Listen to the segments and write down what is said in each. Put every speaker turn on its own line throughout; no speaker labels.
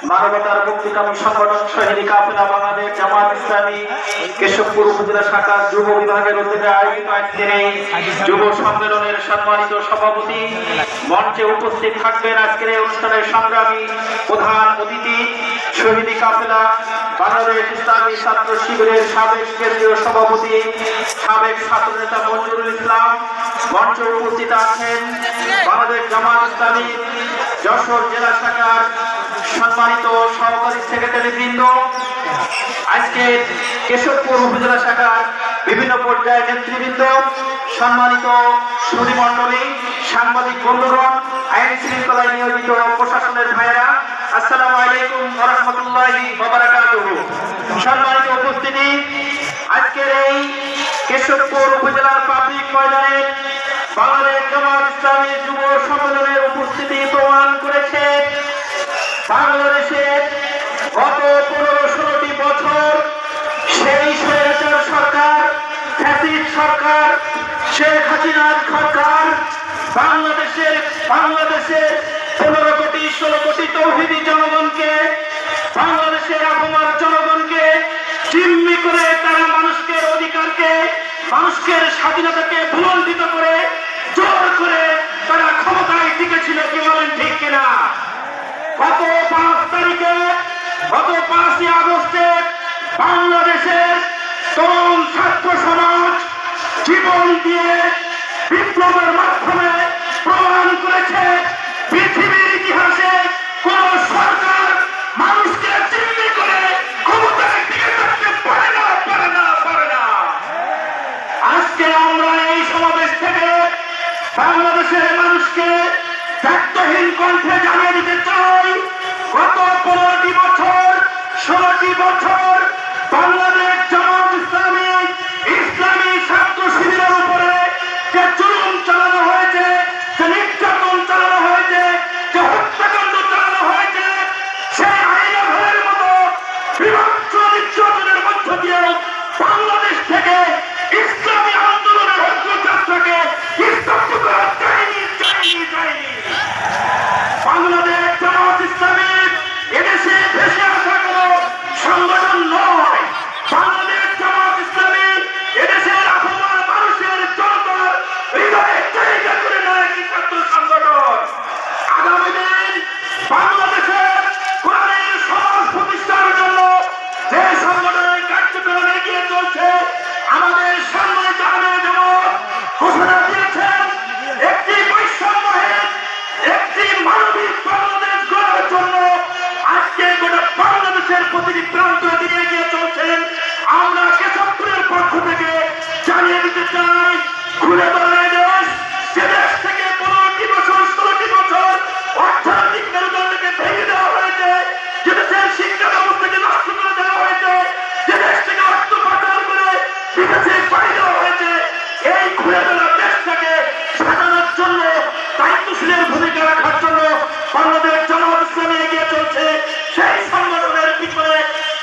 মানবতার মুক্তিকামী সংগঠন শহীদ কাফেলা বাংলাদেশ জামাত ইসলামী কেশবপুর উপজেলা শাখার যুব বিভাগের উদ্যোগে আয়োজিত আজকের এই যুব সম্মেলনের সম্মানিত সভাপতি মঞ্চে উপস্থিত থাকবেন আজকের এই অনুষ্ঠানের সংগ্রামী প্রধান অতিথি শহীদ কাফেলা বাংলাদেশ ইসলামী ছাত্র শিবিরের সাবেক কেন্দ্রীয় সভাপতি সাবেক ছাত্র নেতা মঞ্জুরুল ইসলাম। মঞ্চে উপস্থিত আছেন বাংলাদেশ জামাত ইসলামী যশোর জেলা শাখার সম্মানিত সহকারী সেক্রেটারি বৃন্দ, আজকে কেশবপুর উপজেলা শাখার বিভিন্ন পর্যায়ের নেতৃবৃন্দ, সম্মানিত সুধী মণ্ডলী, সাংবাদিক বন্ধুগণ, আইন শৃঙ্খলায় নিয়োজিত প্রশাসনের ভাইয়েরা, আসসালামু আলাইকুম ওয়া রাহমাতুল্লাহি ওয়া বারাকাতুহু। সম্মানিত উপস্থিতি, আজকের এই কেশবপুর উপজেলার পাবলিক ময়দানে বাংলাদেশ জামাত ইসলামী যুব সম্মেলনের উপস্থিতি প্রমাণ করেছে বাংলাদেশের গত 15-16টি বছর সেই স্বৈরাচার সরকার, ফ্যাসিস্ট সরকার, শেখ হাসিনার সরকার বাংলাদেশের 15 কোটি 16 কোটি তৌহিদি জনগণকে, বাংলাদেশের আপামর জনগণকে জিম্মি করে তারা মানুষের অধিকারকে, মানুষের স্বাধীনতাকে ভুলণ্ঠিত করে জোর করে তারা ক্ষমতায় টিকেছিল। কি বলেন ঠিক কিনা? গত 5 তারিখে, গত 5ই আগস্টে বাংলাদেশের তরুণ ছাত্র সমাজ জীবন দিয়ে বিপ্লবের মাধ্যমে প্রমাণ করেছে পৃথিবীর ইতিহাসে কোন সরকার মানুষকে জিম্মি করে ক্ষমতায় টিকে থাকতে পারে না। আজকে আমরা এই সমাবেশ থেকে বাংলাদেশের মানুষকে দায়িত্বহীন কণ্ঠে জানিয়ে দিতে চাই, গত 15টি বছর 16টি বছর বাংলাদেশ জামাত ইসলামী ইসলামী ছাত্র শিবিরের উপরে যে জুলুম চালানো হয়েছে, যে নির্যাতন চালানো হয়েছে, যে হত্যাকাণ্ড চালানো হয়েছে, সেই আইনের মতো বিভৎস নির্যাতনের মধ্য দিয়ে বাংলাদেশ থেকে ইসলামী আন্দোলনের অগ্রযাত্রাকে স্তব্ধ করা যায়নি। বাংলাদেশ জামাত ইসলামী এদেশে ভেসে আসা কোন সংগঠন নয়। বাংলাদেশ জামাত ইসলামী এদেশের আপামর মানুষের জনতার হৃদয়ে জায়গা করে নেয় একটি ছাত্র সংগঠন। আগামী দিন বাংলাদেশে কোরআনের সমাজ প্রতিষ্ঠার জন্য যে সংগঠনের কার্যক্রম এগিয়ে চলছে, আমাদের সম্মানিত আমির জামাত ঘোষণা দিয়েছেন একটি বৈষম্যহীন, একটি মানবিক বাংলাদেশ গড়ার জন্য আজকে গোটা বাংলাদেশের প্রতিটি প্রান্তে তিনি এগিয়ে চলছেন। আমরা কেশবপুরের পক্ষ থেকে জানিয়ে দিতে চাই, ঘুরে দাঁড়ায় দেশ, যে দেশ থেকে 15টি বছর 16টি বছর অর্থনৈতিক মেরুদণ্ডকে ভেঙে দেওয়া হয়েছে, যে দেশের শিক্ষা ব্যবস্থাকে নষ্ট করে দেওয়া হয়েছে, যে দেশ থেকে অর্থ পাচার করে বিদেশে পাড়ি দেওয়া হয়েছে, এই ঘুরে দাঁড়া দেশটাকে সাজানোর জন্য, দায়িত্বশীলের ভূমিকা রাখার জন্য বাংলাদেশ জামাত ইসলামী এগিয়ে চলছে। সেই সংগঠনের পিছনে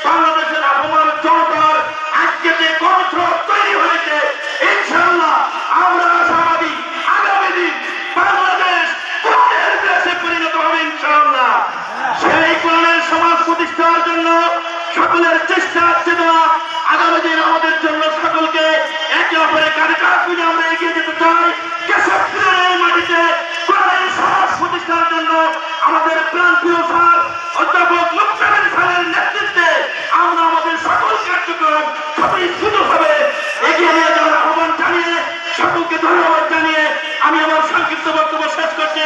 বাংলাদেশের আপামর জনতার আজকে যে গণস্রোত তৈরি হয়েছে, ইনশাআল্লাহ আমরা আশাবাদী আগামী দিন বাংলাদেশ কোরআনের দেশে পরিণত হবে ইনশাআল্লাহ। সেই কোরআনের সমাজ প্রতিষ্ঠার জন্য সকলের চেষ্টা চেতনা আগামী দিন আমাদের জন্য সকলকে একে অপরের কাঁধে কাঁধ মিলিয়ে আমরা এগিয়ে যেতে চাই। কেশবপুরের এই মাটিতে কোরআনের সমাজ প্রতিষ্ঠার জন্য আমাদের প্রান্তীয় স্যার অধ্যাপক মুক্তার স্যারের নেতৃত্বে আমরা আমাদের সকল কার্যক্রম স্বতঃস্ফূর্তভাবে এগিয়ে নিয়ে যাওয়ার আহ্বান জানিয়ে সকলকে ধন্যবাদ জানিয়ে আমি আমার সংক্ষিপ্ত বক্তব্য শেষ করছি।